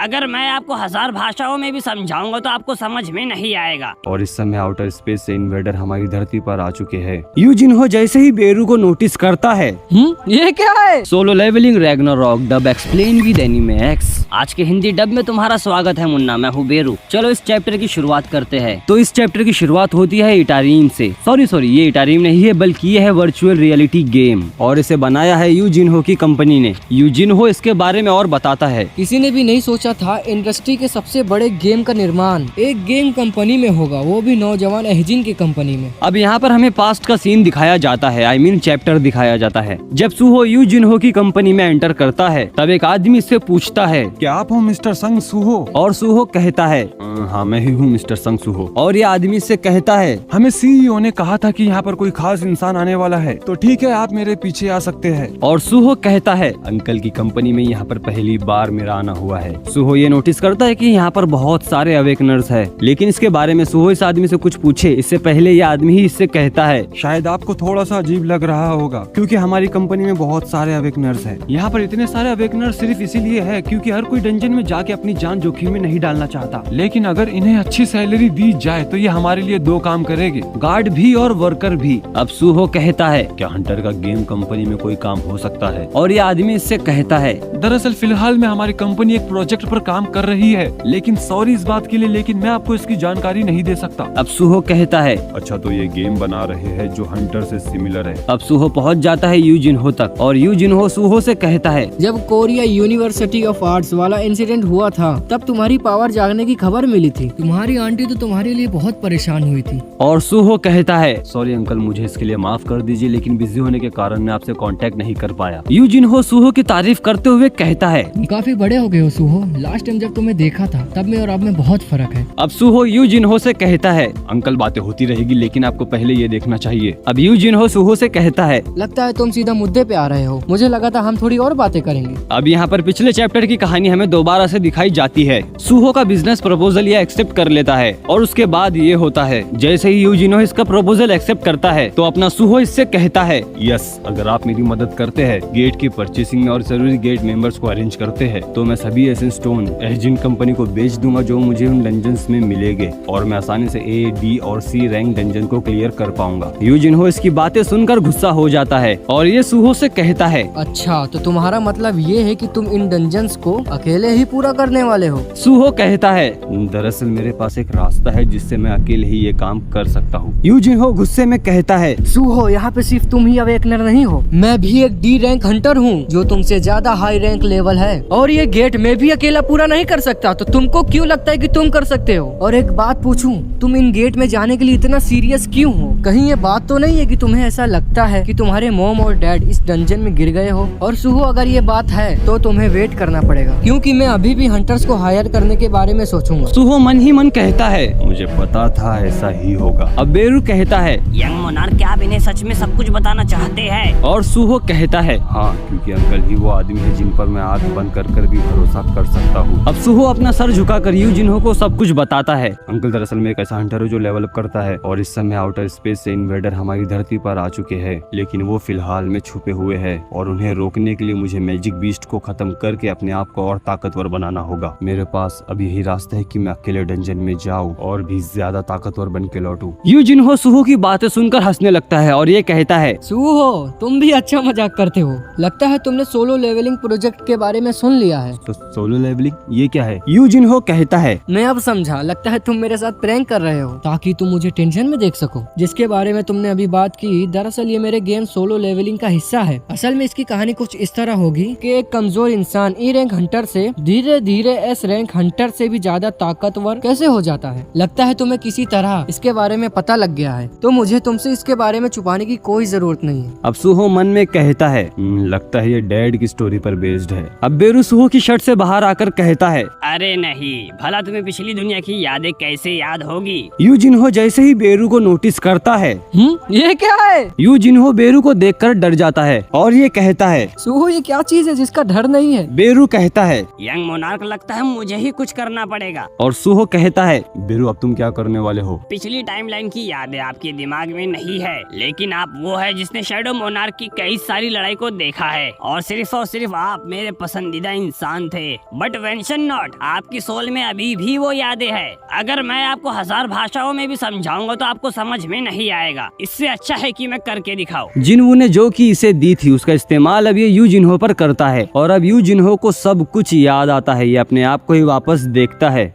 अगर मैं आपको 1000 भाषाओं में भी समझाऊंगा तो आपको समझ में नहीं आएगा। और इस समय आउटर स्पेस से इन्वेडर हमारी धरती पर आ चुके हैं। यूजिनहो जैसे ही बेरू को नोटिस करता है, ये क्या है? Solo Leveling Ragnarok dub explain with anime X. आज के हिंदी डब में तुम्हारा स्वागत है मुन्ना, मैं हूँ बेरू। चलो इस चैप्टर की शुरुआत करते हैं। तो इस चैप्टर की शुरुआत होती है इटारीम से। सॉरी ये इटारीम नहीं है बल्कि ये है वर्चुअल रियलिटी गेम और इसे बनाया है यूजिनहो की कंपनी ने। यूजिनहो इसके बारे में और बताता है। किसी ने भी नहीं सोचा था इंडस्ट्री के सबसे बड़े गेम का निर्माण एक गेम कंपनी में होगा, वो भी नौजवान एहजिन की कंपनी में। अब यहाँ पर हमें पास्ट का सीन दिखाया जाता है, आई मीन चैप्टर दिखाया जाता है। जब सुहो यूजिनहो की कंपनी में एंटर करता है तब एक आदमी इससे पूछता है, क्या आप हो मिस्टर संग सुहो? और सुहो कहता है, हाँ मैं ही हूँ मिस्टर संग सुहो। और ये आदमी इससे कहता है, हमें सीईओ ने कहा था कि यहाँ पर कोई खास इंसान आने वाला है, तो ठीक है आप मेरे पीछे आ सकते हैं। और सुहो कहता है, अंकल की कंपनी में यहाँ पर पहली बार मेरा आना हुआ है। सुहो ये नोटिस करता है कि यहाँ पर बहुत सारे अवेकनर्स है, लेकिन इसके बारे में सुहो इस आदमी से कुछ पूछे इससे पहले ये आदमी ही इससे कहता है, शायद आपको थोड़ा सा अजीब लग रहा होगा क्योंकि हमारी कंपनी में बहुत सारे अवेकनर्स हैं। यहाँ पर इतने सारे अवेकनर्स सिर्फ इसीलिए है क्योंकि हर कोई डंजन में जाके अपनी जान जोखिम में नहीं डालना चाहता, लेकिन अगर इन्हें अच्छी सैलरी दी जाए तो ये हमारे लिए 2 काम करेंगे, गार्ड भी और वर्कर भी। अब सुहो कहता है, क्या हंटर का गेम कंपनी में कोई काम हो सकता है? और ये आदमी इससे कहता है, दरअसल फिलहाल में हमारी कंपनी एक प्रोजेक्ट पर काम कर रही है, लेकिन सॉरी इस बात के लिए, लेकिन मैं आपको इसकी जानकारी नहीं दे सकता। अब सुहो कहता है, अच्छा तो ये गेम बना रहे हैं जो हंटर से सिमिलर है। अब सुहो पहुंच जाता है यूजिनहो तक और यूजिनहो सुहो से कहता है, जब कोरिया यूनिवर्सिटी ऑफ आर्ट्स वाला इंसिडेंट हुआ था तब तुम्हारी पावर जागने की खबर मिली थी। तुम्हारी आंटी तो तुम्हारे लिए बहुत परेशान हुई थी। और सुहो कहता है, सॉरी अंकल मुझे इसके लिए माफ कर दीजिए, लेकिन बिजी होने के कारण मैं आपसे कांटेक्ट नहीं कर पाया। यूजिनहो सुहो की तारीफ करते हुए कहता है, तुम काफी बड़े हो गए हो सुहो, लास्ट टाइम जब तुम्हें देखा था तब में और अब में बहुत फर्क है। अब सुहो यूजिनहो से कहता है, अंकल बातें होती रहेगी लेकिन आपको पहले ये देखना चाहिए। अब यूजिनहो सुहो से कहता है, लगता है तुम सीधा मुद्दे पे आ रहे हो, मुझे लगा था हम थोड़ी और बातें करेंगे। अब यहाँ पर पिछले चैप्टर की कहानी हमें दोबारा से दिखाई जाती है। सुहो का बिजनेस प्रपोजल ये एक्सेप्ट कर लेता है और उसके बाद ये होता है, जैसे ही यूजिनहो इसका प्रपोजल एक्सेप्ट करता है तो अपना सुहो इससे कहता है, यस अगर आप मेरी मदद करते हैं गेट की परचेसिंग में और जरूरी गेट मेंबर्स को अरेंज करते हैं तो मैं सभी एसेंस स्टोन एजिन कंपनी को बेच दूंगा जो मुझे उन डंजन्स में मिलेंगे और मैं आसानी से A, D और C रैंक डंजन को क्लियर कर पाऊंगा। यूजिनहो इसकी बातें सुनकर गुस्सा हो जाता है और ये सुहो से कहता है, अच्छा तो तुम्हारा मतलब ये है कि तुम इन डंजन्स को अकेले ही पूरा करने वाले हो? सुहो कहता है, दरअसल मेरे पास एक रास्ता है जिससे मैं अकेले ही ये काम कर सकता हूँ। यूजिनहो गुस्से में कहता है, सुहो यहाँ पे सिर्फ तुम ही अवेकनर नहीं हो, मैं भी एक D रैंक हंटर हूँ जो तुमसे ज्यादा हाई रैंक लेवल है और ये गेट मैं भी अकेला पूरा नहीं कर सकता, तो तुमको क्यों लगता है कि तुम कर सकते हो? और एक बात पूछूं, तुम इन गेट में जाने के लिए इतना सीरियस क्यों हो? कहीं ये बात तो नहीं है कि तुम्हें ऐसा लगता है कि तुम्हारे मॉम और डैड इस डंजन में गिर गए हो? और सुहो अगर ये बात है तो तुम्हें वेट करना पड़ेगा क्योंकि मैं अभी भी हंटर्स को हायर करने के बारे में सोचूंगा। सुहो मन ही मन कहता है, मुझे पता था ऐसा ही होगा। अब बेरू कहता है, यंग मोनार्क क्या आप इन्हें सच में सब कुछ बताना चाहते हैं? और सुहो कहता है, हाँ क्योंकि अंकल ही वो आदमी है जिन पर मैं आंख बंद कर भी भरोसा कर सकता हूँ। अब सुहो अपना सर झुकाकर यूजिनहो को सब कुछ बताता है। अंकल दरअसल मैं एक ऐसा हंटर हूँ जो लेवल अप करता है और इस समय आउटर स्पेस से इन्वेडर हमारी धरती पर आ चुके हैं, लेकिन वो फिलहाल में छुपे हुए हैं और उन्हें रोकने के लिए मुझे मैजिक बीस्ट को खत्म करके अपने आप को और ताकतवर बनाना होगा। मेरे पास अब यही रास्ता है कि मैं अकेले डंजन में जाऊँ और भी ज्यादा ताकतवर बन के लौटूं। यूजिनहो सुहो की बातें सुनकर हंसने लगता है और ये कहता है, सुहो तुम भी अच्छा मजाक करते हो, लगता है तुमने सोलो लेवलिंग प्रोजेक्ट के बारे में सुन लिया है। तो सोलो लेवलिंग ये क्या है? यूजिनहो कहता है, मैं अब समझा, लगता है तुम मेरे साथ प्रैंक कर रहे हो ताकि तुम मुझे टेंशन में देख सको। जिसके बारे में तुमने अभी बात की, दरअसल ये मेरे गेम सोलो लेवलिंग का हिस्सा है। असल में इसकी कहानी कुछ इस तरह होगी कि एक कमजोर इंसान E रैंक हंटर से धीरे धीरे S रैंक हंटर से भी ज्यादा ताकतवर कैसे हो जाता है। लगता है तुम्हें किसी तरह इसके बारे में पता लग गया है, तो मुझे तुमसे इसके बारे में छुपाने की कोई जरूरत नहीं है। अब सुहो मन में कहता है, लगता है ये डैड की स्टोरी पर बेस्ड है। अब बेरू सुहो की शर्ट से बाहर आकर कहता है, अरे नहीं, भला तुम्हें पिछली दुनिया की यादें कैसे याद होगी? यूजिनहो जैसे ही बेरू को नोटिस करता है, ये क्या है? यूजिनहो बेरू को देखकर डर जाता है और ये कहता है, सुहो ये क्या चीज है जिसका डर नहीं है? बेरू कहता है, यंग मोनार्क लगता है मुझे ही कुछ करना पड़ेगा। और सुहो कहता है, बेरू अब तुम क्या करने वाले हो? पिछली टाइमलाइन की यादें आपके दिमाग में नहीं है, लेकिन आप वो है जिसने शैडो मोनार्क की कई सारी लड़ाई को देखा है और सिर्फ आप मेरे पसंदीदा इंसान थे। बट बट मेंशन नॉट, आपकी सोल में अभी भी वो यादें हैं। अगर मैं आपको 1000 भाषाओं में भी समझाऊंगा तो आपको समझ में नहीं आएगा। इससे अच्छा है कि मैं करके दिखाऊं। जिनवू ने जो कि इसे दी थी उसका इस्तेमाल अब ये यू जिनहो पर करता है और अब यू जिनहो को सब कुछ याद आता है। ये अपने आप को ही वापस देखता है।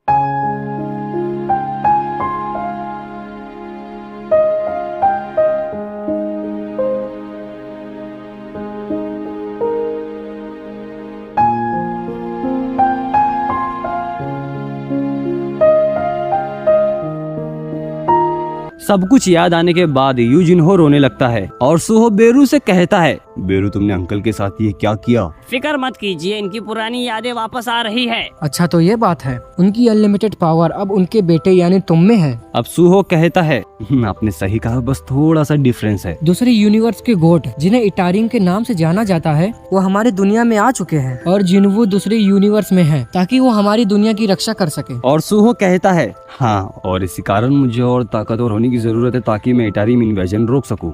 सब कुछ याद आने के बाद यू जिनहो रोने लगता है और सुहो बेरू से कहता है, बेरू तुमने अंकल के साथ ये क्या किया? फिक्र मत कीजिए, इनकी पुरानी यादें वापस आ रही है। अच्छा तो ये बात है, उनकी अनलिमिटेड पावर अब उनके बेटे यानी तुम में है। अब सुहो कहता है, आपने सही कहा, बस थोड़ा सा डिफरेंस है। दूसरे यूनिवर्स के गोट जिन्हें इटारिंग के नाम से जाना जाता है वो हमारी दुनिया में आ चुके हैं और जिनवू दूसरे यूनिवर्स में है ताकि वो हमारी दुनिया की रक्षा कर सके। और सुहो कहता है, हाँ, और इसी कारण मुझे और ताकतवर होने की जरूरत है ताकि मैं इटारिम इन्वेजन रोक सकूं।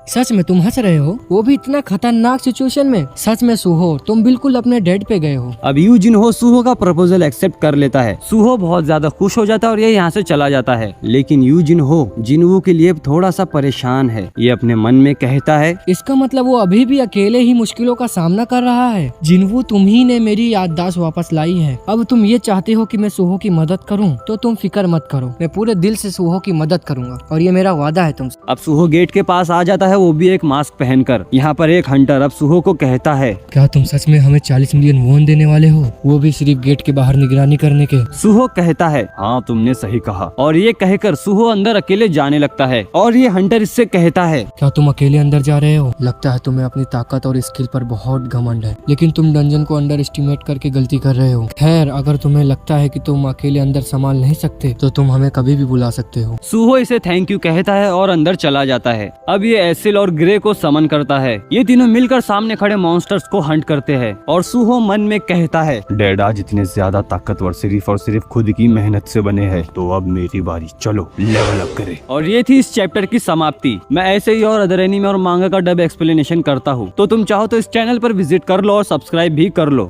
सच में तुम हंस रहे हो, वो भी इतना खतरनाक सिचुएशन में। सच में सुहो तुम बिल्कुल अपने डेड पे गए हो। अब यू जिनहो सुहो का प्रपोजल एक्सेप्ट कर लेता है। सुहो बहुत ज्यादा खुश हो जाता है और ये यहाँ से चला जाता है। लेकिन यू जिनहो जिनवू के लिए थोड़ा सा परेशान है। ये अपने मन में कहता है, इसका मतलब वो अभी भी अकेले ही मुश्किलों का सामना कर रहा है। जिनवू तुम ही ने मेरी याददाश्त वापस लाई है। अब तुम ये चाहते हो कि मैं सुहो की मदद करूं तो तुम फिक्र मत करो, मैं पूरे दिल से सुहो की मदद करूंगा और ये मेरा वादा है तुमसे। अब सुहो गेट के पास आ जाता है, वो भी एक मास्क पहनकर। यहाँ पर एक हंटर अब सुहो को कहता है, क्या तुम सच में हमें 40 मिलियन वॉन देने वाले हो, वो भी सिर्फ गेट के बाहर निगरानी करने के? सुहो कहता है, हाँ तुमने सही कहा। और ये कहकर सुहो अंदर अकेले जाने लगता है और ये हंटर इससे कहता है, क्या तुम अकेले अंदर जा रहे हो? लगता है तुम्हें अपनी ताकत और स्किल पर बहुत घमंड है, लेकिन तुम डंजन को अंडर एस्टिमेट करके गलती कर रहे हो। खैर अगर तुम्हें लगता है कि तुम अकेले अंदर संभाल नहीं सकते तो तुम हमें कभी भी बुला सकते हो। सुहो इसे थैंक यू कहता है और अंदर चला जाता है। अब ये एसिल और ग्रे को समन करता है। ये तीनों मिलकर सामने खड़े मॉन्स्टर्स को हंट करते हैं और सुहो मन में कहता है, डैड आज इतने ज्यादा ताकतवर सिर्फ और सिर्फ खुद की मेहनत से बने हैं, तो अब मेरी बारी, चलो लेवल अप करें। और ये थी इस चैप्टर की समाप्ति। मैं ऐसे ही और अदर एनीमे और मांगा का डब एक्सप्लेनेशन करता हूँ, तो तुम चाहो तो इस चैनल पर विजिट कर लो और सब्सक्राइब भी कर लो।